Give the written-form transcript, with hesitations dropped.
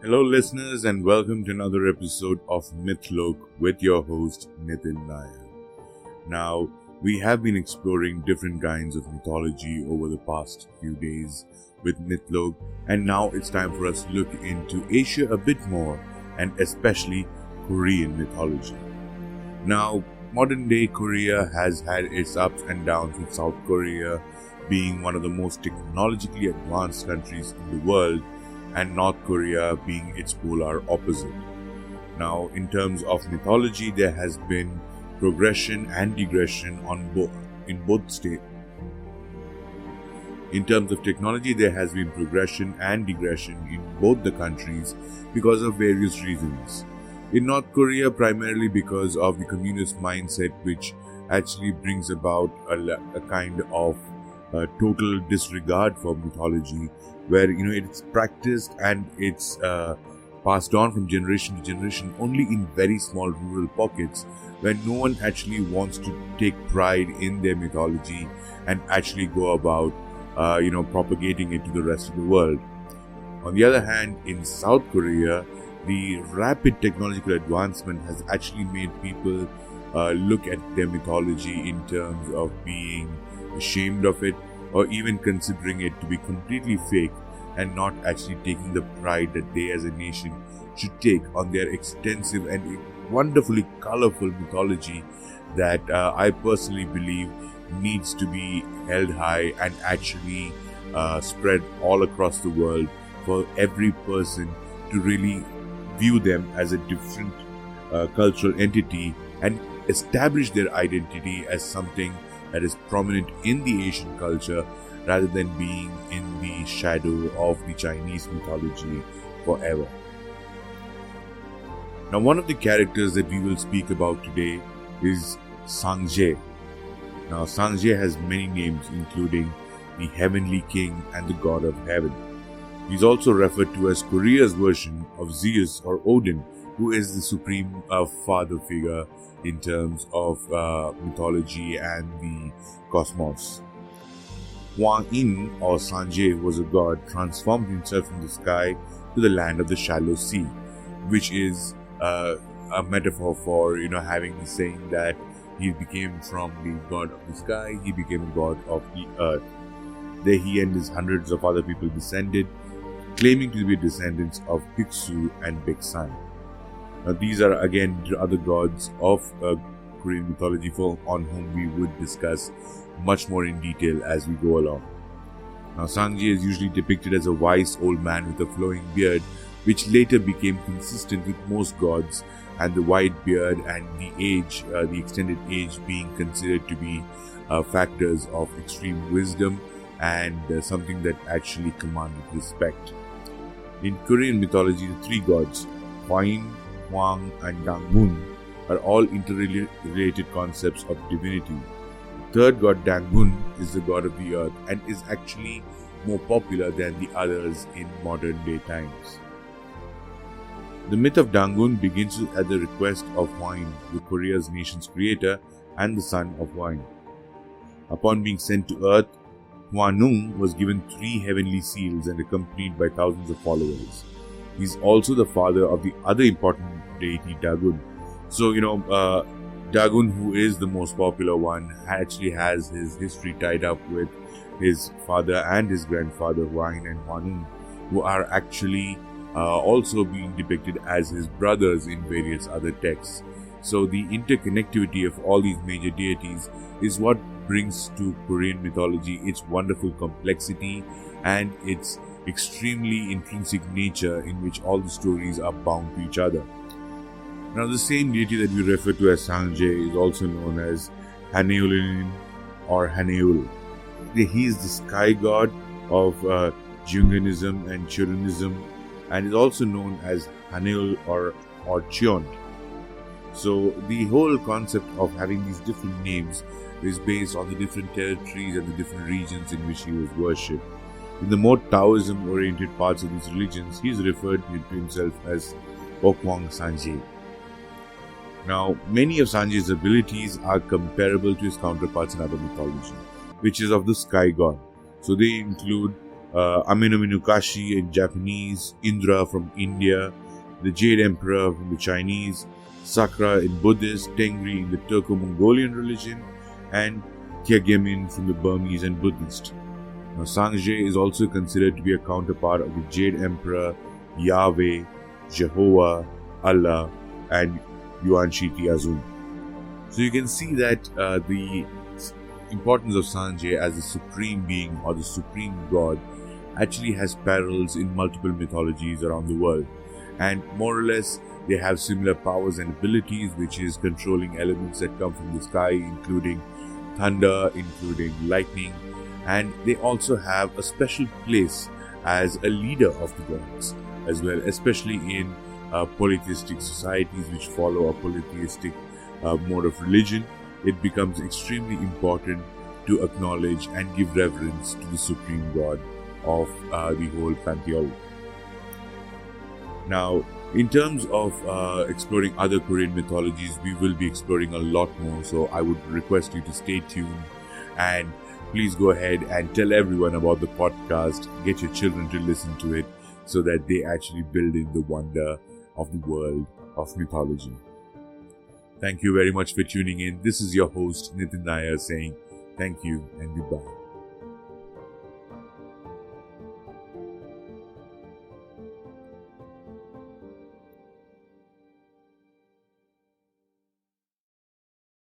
Hello, listeners, and welcome to another episode of Mythlok with your host Nitin Nair. Now, we have been exploring different kinds of mythology over the past few days with Mythlok, and now it's time for us to look into Asia a bit more, and especially Korean mythology. Now, modern day Korea has had its ups and downs, with South Korea being one of the most technologically advanced countries in the world, and North Korea being its polar opposite. Now, in terms of mythology, there has been progression and regression in both states. In terms of technology, there has been progression and regression in both the countries because of various reasons. In North Korea, primarily because of the communist mindset, which actually brings about a kind of total disregard for mythology, where it's practiced and it's passed on from generation to generation only in very small rural pockets, where no one actually wants to take pride in their mythology and actually go about propagating it to the rest of the world. On the other hand, in South Korea, the rapid technological advancement has actually made people look at their mythology in terms of being ashamed of it, or even considering it to be completely fake, and not actually taking the pride that they as a nation should take on their extensive and wonderfully colorful mythology that I personally believe needs to be held high and actually spread all across the world for every person to really view them as a different cultural entity and establish their identity as something that is prominent in the Asian culture, rather than being in the shadow of the Chinese mythology forever. Now, one of the characters that we will speak about today is Sangjae. Now, Sangjae has many names, including the Heavenly King and the God of Heaven. He's also referred to as Korea's version of Zeus or Odin, who is the supreme father figure in terms of mythology and the cosmos. Hwan-in or Sanjay was a god transformed himself from the sky to the land of the shallow sea, which is a metaphor for having the saying that he became from the god of the sky, he became a god of the earth. There he and his hundreds of other people descended, claiming to be descendants of Biksu and Beksan. Now, these are again the other gods of Korean mythology on whom we would discuss much more in detail as we go along. Now, Sangjae is usually depicted as a wise old man with a flowing beard, which later became consistent with most gods, and the white beard and the extended age being considered to be factors of extreme wisdom and something that actually commanded respect. In Korean mythology, the three gods, Hwan-in, Hwang, and Dangmun, are all interrelated concepts of divinity. The third god, Dangun, is the god of the earth and is actually more popular than the others in modern day times. The myth of Dangun begins at the request of Hwan-in, the Korea's nation's creator and the son of Hwan. Upon being sent to earth, Hwan-in was given 3 heavenly seals and accompanied by thousands of followers. He is also the father of the other important deity, Dagon. So, Dagon, who is the most popular one, actually has his history tied up with his father and his grandfather, Hwan and Hwan-in, who are actually also being depicted as his brothers in various other texts. So the interconnectivity of all these major deities is what brings to Korean mythology its wonderful complexity and its extremely intrinsic nature, in which all the stories are bound to each other. Now, the same deity that we refer to as Sangjae is also known as Haneulin or Haneul. He is the sky god of Junganism and Churunism, and is also known as Haneul or Cheon. So the whole concept of having these different names is based on the different territories and the different regions in which he was worshipped. In the more Taoism-oriented parts of these religions, he is referred to himself as Okwang Sanjay. Now, many of Sanjay's abilities are comparable to his counterparts in other mythology, which is of the sky god. So they include Amino in Japanese, Indra from India, the Jade Emperor from the Chinese, Sakra in Buddhist, Tengri in the Turco-Mongolian religion, and Kyagemin from the Burmese and Buddhist. Now, Sangje is also considered to be a counterpart of the Jade Emperor, Yahweh, Jehovah, Allah, and Yuan Shiti Azum. So you can see that the importance of Sangje as the supreme being or the supreme god actually has parallels in multiple mythologies around the world, and more or less they have similar powers and abilities, which is controlling elements that come from the sky, including thunder, including lightning, and they also have a special place as a leader of the gods as well, especially in polytheistic societies which follow a polytheistic mode of religion. It becomes extremely important to acknowledge and give reverence to the supreme god of the whole pantheon. Now, in terms of exploring other Korean mythologies, we will be exploring a lot more, so I would request you to stay tuned and please go ahead and tell everyone about the podcast, get your children to listen to it so that they actually build in the wonder of the world of mythology. Thank you very much for tuning in. This is your host, Nitin Nair, saying thank you and goodbye.